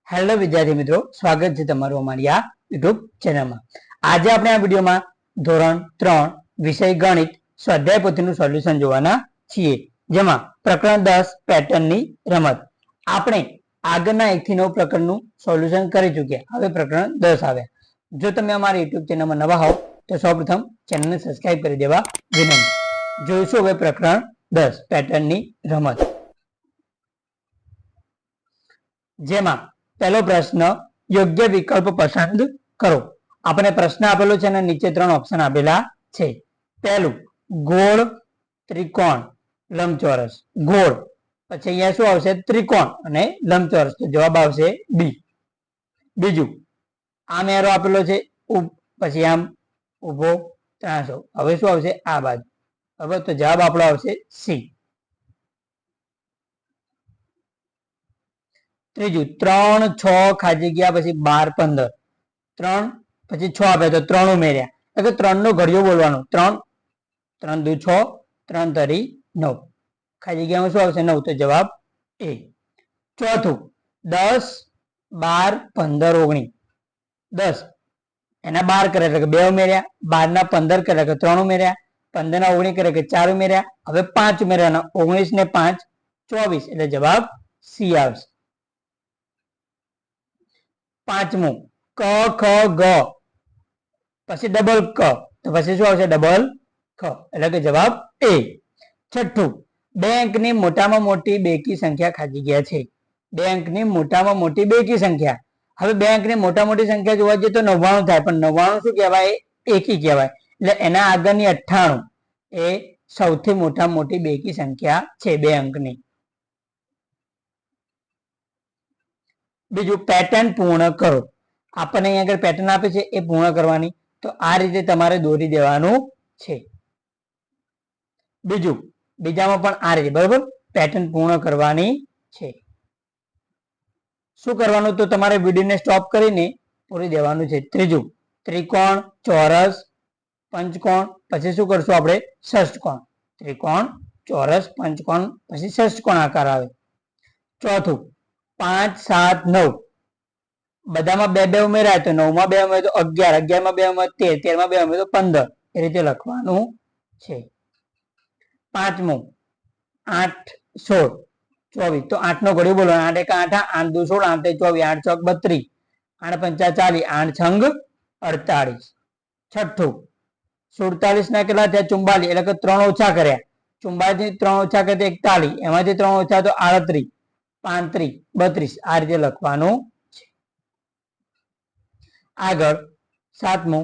Hello વિદ્યાર્થી મિત્રો, સ્વાગત છે તમારું અમારી આ યુટ્યુબ ચેનલમાં। આજે આપણે આ વિડીયોમાં ધોરણ 3 વિષય ગણિત સ્વાધ્યાય પોથીનું સોલ્યુશન જોવાના છીએ, જેમાં પ્રકરણ 10 પેટર્નની રમત આપણે આગળના 1 થી 9 પ્રકરણનું સોલ્યુશન કરી ચૂક્યા। હવે પ્રકરણ 10 આવ્યા। જો તમે અમારી યુટ્યુબ ચેનલમાં નવા હોવ તો સૌપ્રથમ ચેનલને સબસ્ક્રાઇબ કરી દેવા વિનંતી। જોઈશું હવે પ્રકરણ 10 પેટર્નની રમત, જેમાં પહેલો પ્રશ્ન યોગ્ય વિકલ્પ પસંદ કરો। આપણે પ્રશ્ન આપેલો છે અને નીચે 3 ઓપ્શન આપેલા છે। પહેલું ગોળ, ત્રિકોણ, લંબચોરસ। ગોળ પછી અહીંયા શું આવશે? ત્રિકોણ અને લંબચોરસ, તો જવાબ આવશે બી। બીજું આમ એરો આપેલો છે, પછી આમ ઊભો ત્રાંસો, હવે શું આવશે? આ બાજુ, હવે તો જવાબ આપણો આવશે સી। ત્રીજું 3 6 ખાલી જગ્યા પછી 12 15, 3 પછી 6 આપે તો 3 ઉમેર્યા, એટલે 3 નો ઘડિયો બોલવાનો। 3 3 દુ 6, 3 તરી 9, ખાલી જગ્યામાં શું આવશે? 9, તો જવાબ એ। ચોથું 10 12 15 19, 10 એના 12 કરે એટલે કે 2 ઉમેર્યા, 12 ના 15 કરે એટલે 3 ઉમેર્યા, 15 ના 19 કરે કે 4 ઉમેર્યા, હવે 5 ઉમેર્યા, 19 ને 5 24, એટલે જવાબ સી આવશે। પાંચમું ક ખ ગ પછી ડબલ ક, તો પછી શું આવશે? ડબલ ખ, એટલે કે જવાબ એ। છઠ્ઠું બે અંકની મોટામાં મોટી બેકી સંખ્યા ખાલી જગ્યા છે। બે અંકની મોટામાં મોટી બેકી સંખ્યા, હવે બે અંકની મોટા મોટી સંખ્યા જોવા જઈએ તો 99 થાય, પણ 99 શું કહેવાય? એકી કહેવાય, એટલે એના આગળની 98 એ સૌથી મોટામાં મોટી બેકી સંખ્યા છે બે અંકની। બીજું પેટર્ન પૂર્ણ કરો। આપણને અહીંયા આગળ પેટર્ન આપે છે એ પૂર્ણ કરવાની, તો આ રીતે તમારે દોરી દેવાનું છે। બીજું બીજામાં પણ આ રીતે, બરોબર, પેટર્ન પૂર્ણ કરવાની છે। શું કરવાનું? તો તમારે વિડીયોને સ્ટોપ કરીને પૂરી દેવાનું છે। ત્રીજું ત્રિકોણ, ચોરસ, પંચકોણ, પછી શું કરશું આપણે? ષષ્ઠકોણ। ત્રિકોણ, ચોરસ, પંચકોણ, પછી ષષ્ઠકોણ આકાર આવે। ચોથું 5 7 9, બધામાં 2 2 ઉમેરાય તો 9 માં 2 ઉમેરાય તો 11, 11 માં 2 ઉમેરાય 13, 13 માં 2 ઉમેરાય તો 15, એ રીતે લખવાનું છે। પાંચમું 8 16 24, તો 8 નો ઘડિયો બોલો, 8 1 8, 8 2 16, 8 3 24, 8 4 32, 8 5 40, 8 6 48। છઠ્ઠું 47 ના કેટલા થયા? 44, એટલે કે 3 ઓછા કર્યા, 44 થી 3 ઓછા કરે તો 41, એમાંથી 3 ઓછા તો 38, 35 32, આ રીતે લખવાનું છે। આગળ સાતમું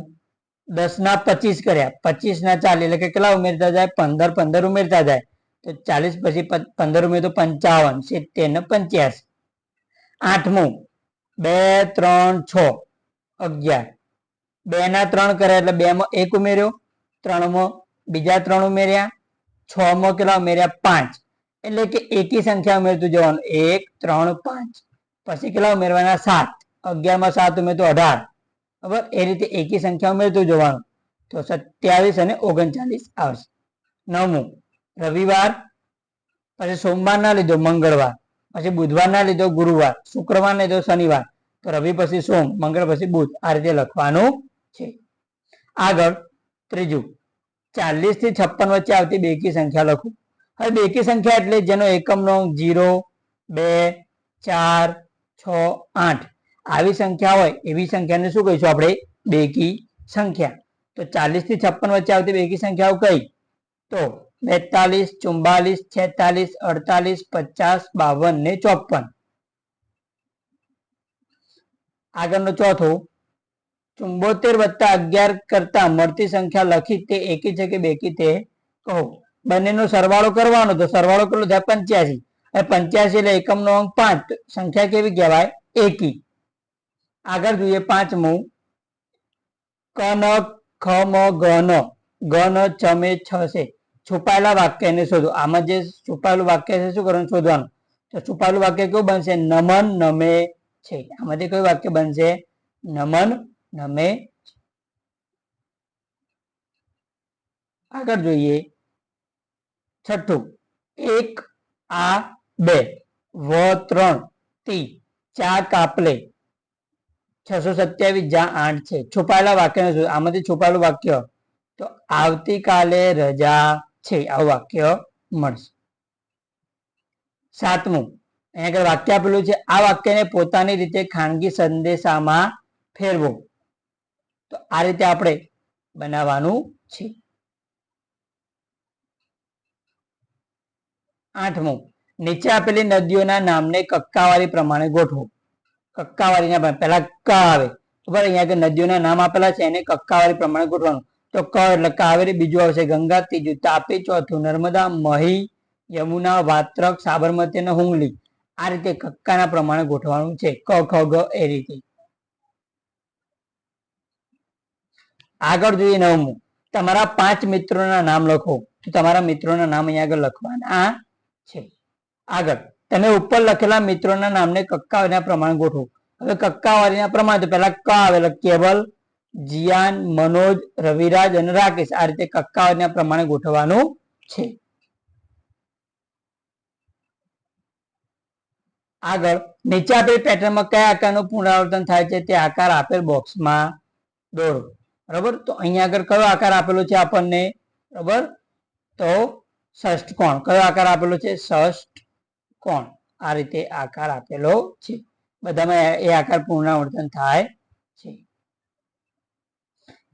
10 ના 25 કર્યા, 25 ના 40, એટલે કે કેટલા ઉમેરતા જાય? 15 15 ઉમેરતા જાય, તો 40 પછી 15 ઉમેર તો 55, 70 ને 85। આઠમું 2 3 6 11, 2 ના 3 કર્યા એટલે 2 માં 1 ઉમેર્યો, 3 માં બીજા 3 ઉમેર્યા, 6 માં કેટલા ઉમેર્યા? 5, એટલે કે એકી સંખ્યા ઉમેરતું જવાનું, 1 3 5, પછી કેટલા ઉમેરવાના? 7, 11 માં 7 ઉમેર તો 18, બરાબર, એ રીતે એકી સંખ્યા ઉમેરતું જવાનું, તો 27 અને 39 આવશે। નવમું રવિવાર, પછી સોમવાર ના લીધો મંગળવાર, પછી બુધવાર ના લીધો ગુરુવાર, શુક્રવાર ના લીધો શનિવાર, તો રવિ પછી સોમ, મંગળ પછી બુધ, આ રીતે લખવાનું છે। આગળ ત્રીજું 40 થી 56 વચ્ચે આવતી બેકી સંખ્યા લખો। હવે બેકી સંખ્યા એટલે જેનો એકમનો 0 2 4 6 8 આવી સંખ્યા હોય એવી સંખ્યાને શું કહીશું આપણે? બેકી સંખ્યા। તો 40 થી 56 વચ્ચે આવતી બેકી સંખ્યાઓ કઈ? તો 42 44 46 48 50 52 ને 54। આગળનો ચોથો 74 વત્તા 11 કરતા મળતી સંખ્યા લખી તે એકી છે કે બેકી તે કહો। બંનેનો સરવાળો કરવાનો, તો સરવાળો કેટલો થાય? 85, હવે 85 એટલે એકમનો અંક 5, સંખ્યા કેવી કહેવાય? એકી। આગળ જોઈએ પાંચમું ક ન ખ મ ગ ન, ગ ન ચ મે છ સે, છુપાયેલા વાક્યને શોધો। આમાં જે છુપાયેલું વાક્ય છે શું કરવાનું? શોધવાનું। તો છુપાયેલું વાક્ય કેવું બનશે? નમન નમે છે, આમાંથી કયું વાક્ય બનશે? નમન નમે। આગળ જોઈએ છઠ્ઠું 1 આ 2 વ 3 તી ચા કાપલે 627 જ્યાં 8 છે. છુપાયેલા વાક્ય આમાંથી છુપાયેલું વાક્ય તો આવતીકાલે રજા છે, આવું વાક્ય મળશે. 7મું અહીંયા આગળ વાક્ય આપેલું છે, આ વાક્યને પોતાની રીતે ખાનગી સંદેશામાં ફેરવો. તો આ રીતે આપણે બનાવવાનું છે. 8મું નીચે આપેલી નદીઓના નામને કક્કાવારી પ્રમાણે ગોઠવો. કક્કાવારીના પહેલા ક આવે બરાબર, અહીંયા આગળ નદીઓના નામ આપેલા છે એને કક્કાવારી પ્રમાણે ગોઠવાનું. તો ક એટલે કાવેરી, બીજું આવશે ગંગા, ત્રીજું તાપી, ચોથું નર્મદા, મહી, યમુના, વાત્રક, સાબરમતી અને હુંગલી. આ રીતે કક્કાના પ્રમાણે ગોઠવાનું છે, ક ખ ગ એ રીતે. આગળ જોઈએ 9મું તમારા 5 મિત્રોના નામ લખો. તો તમારા મિત્રોના નામ અહીંયા આગળ લખવાના છે. આગળ તમે ઉપર લખેલા મિત્રોના નામને કક્કાવારીના પ્રમાણે ગોઠવો. હવે કક્કાવારીના પ્રમાણે તો પહેલા ક આવેલા કેવલ, જીયાન, મનોજ, રવિરાજ અને રાકેશ. આ રીતે કક્કાવારીના પ્રમાણે ગોઠવવાનું છે. આગળ નીચે આપેલ પેટર્નમાં કયા આકારનું પુનરાવર્તન થાય છે તે આકાર આપેલ બોક્સમાં દોરો. બરોબર, તો અહીંયા આગળ કયો આકાર આપેલો છે આપણને? બરોબર, તો ષષ્ઠકોણ. કયો આકાર આપેલો છે? ષષ્ઠકોણ. આ રીતે આકાર આપેલો છે. બધામાં એ આકાર પુનરાવર્તન થાય છે.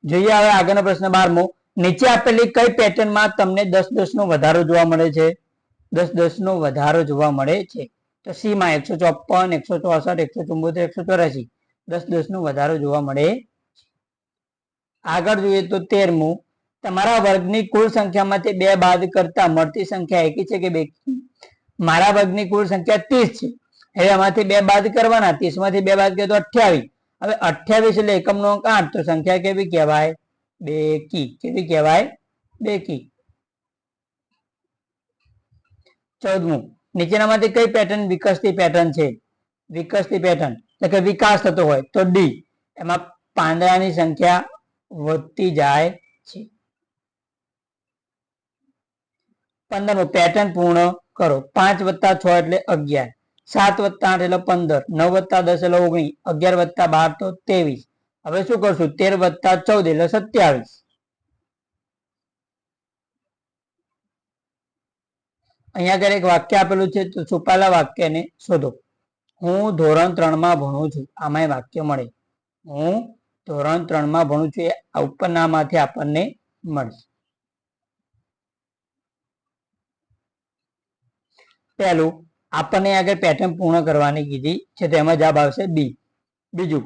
જોઈએ હવે આગળનો પ્રશ્ન 12મો. નીચે આપેલી કઈ પેટર્નમાં તમને 10-10 નો વધારો જોવા મળે છે? 10-10 નો વધારો જોવા મળે છે. તો સી માં 154, 164, 174, 184. 10-10 નો વધારો જોવા મળે. આગળ જોઈએ તો 13મું તમારા વર્ગની કુલ સંખ્યામાંથી 2 બાદ કરતા મળતી સંખ્યા એકી છે કે બેકી? મારા વર્ગની કુલ સંખ્યા 30 છે. હવે આમાંથી 2 બાદ કરવાના. 30 માંથી 2 બાદ કરીએ તો 28. હવે 28 એટલે એકમનો અંક 8. તો સંખ્યા કેવી કહેવાય? બેકી. કેવી કહેવાય? બેકી. 14મું નીચેનામાંથી કઈ પેટર્ન વિકસતી પેટર્ન છે? વિકસતી પેટર્ન એટલે કે વિકાસ થતો હોય તો ડી. એમાં પાંદડાની સંખ્યા વધતી જાય છે. 15મું પેટર્ન પૂર્ણ કરો. 5 + 6 એટલે 11, 7 + 8 એટલે 15, 9 + 10 એટલે 19, 11 + 12 તો 23. હવે શું કરશું? 13 + 14 એટલે 27. અહીંયા આગળ એક વાક્ય આપેલું છે, તો છુપાયેલા વાક્યને શોધો. હું ધોરણ 3 માં ભણું છું. આમાં વાક્ય મળે. હું ધોરણ 3 માં ભણું છું. એ ઉપરનામાંથી આપણને મળશે. પહેલું આપણને આગળ પેટર્ન પૂર્ણ કરવાની કીધી છે, તો એમાં જવાબ આવશે બી. બીજું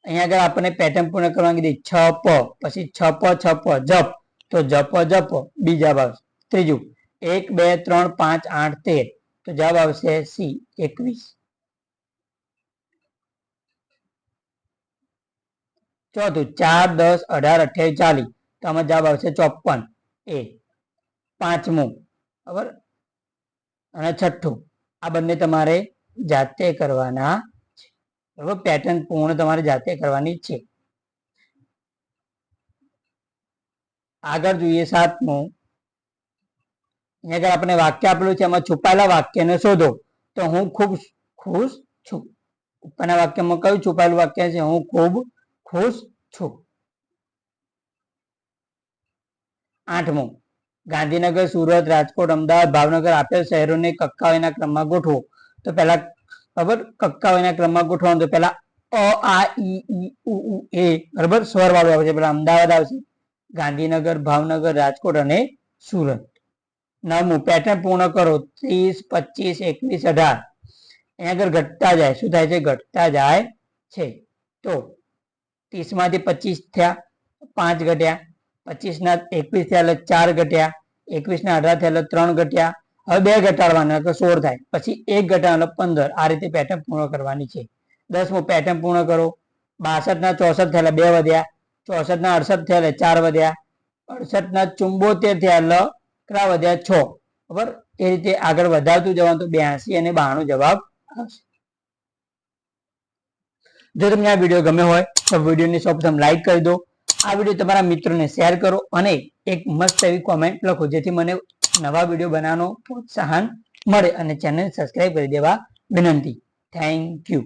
અહીંયા આગળ આપણને પેટર્ન પૂર્ણ કરવાની કીધી 6 પ, પછી 6 પ 6 પ જપ, તો જપ જપ બી જવાબ આવશે. ત્રીજું 1 2 3 5 8 13, તો જવાબ આવશે સી 21. ચોથું 4 10 18 28 40, તો આમાં જવાબ આવશે 54 એ. પાંચમું બરાબર, અને છઠ્ઠું આ બંને તમારે જાતે કરવાના છે. બરાબર, પેટર્ન પૂર્ણ તમારે જાતે કરવાની છે. આગળ જોઈએ 7મું. અહીંયા આગળ આપણે વાક્ય આપેલું છે, એમાં છુપાયેલા વાક્યને શોધો. તો હું ખૂબ ખુશ છું. ઉપરના વાક્યમાં કયું છુપાયેલું વાક્ય છે? હું ખૂબ ખુશ છું. 8મું ગાંધીનગર, સુરત, રાજકોટ, અમદાવાદ, ભાવનગર આપેલ શહેરોને કક્કાઓના ક્રમમાં ગોઠવો. તો પહેલા બરાબર કક્કાઓના ક્રમમાં ગોઠવવાનું. તો પહેલા અ આ ઈ ઉ એ બરાબર સ્વર વાળું આવશે. પેલા અમદાવાદ આવશે, ગાંધીનગર, ભાવનગર, રાજકોટ અને સુરત. 9મું પેટર્ન પૂર્ણ કરો. 30 25 21 18. અહીંયા આગળ ઘટતા જાય. શું થાય છે? ઘટતા જાય છે. તો 30 માંથી 25 થયા, 5 ઘટ્યા. 25 ના 21 થયા એટલે 4 ઘટ્યા. 21 ના 18 થયા એટલે 3 ઘટ્યા. હવે 2 ઘટાડવાના એટલે 16 થાય. પછી 1 ઘટાડવાનો એટલે 15. આ રીતે પેટર્ન પૂર્ણ કરવાની છે. 10મું પેટર્ન પૂર્ણ કરો. 62 ના 64 થયા એટલે 2 વધ્યા. 64 ના 68 થયા એટલે 4 વધ્યા. 68 ના 74 થયા એટલે કેટલા વધ્યા? 6. બરાબર, એ રીતે આગળ વધારતું જવાનું. તો 82 અને 92 જવાબ આવશે. જો તમને આ વિડીયો ગમ્યો હોય તો વિડીયોને સૌપ્રથમ લાઈક કરી દો. આ વિડીયો તમારા મિત્રોને શેર કરો અને એક મસ્ત એવી કોમેન્ટ લખો, જેથી મને નવા વિડીયો બનાવવાનો પ્રોત્સાહન મળે. અને ચેનલ સબસ્ક્રાઇબ કરી દેવા વિનંતી. Thank you.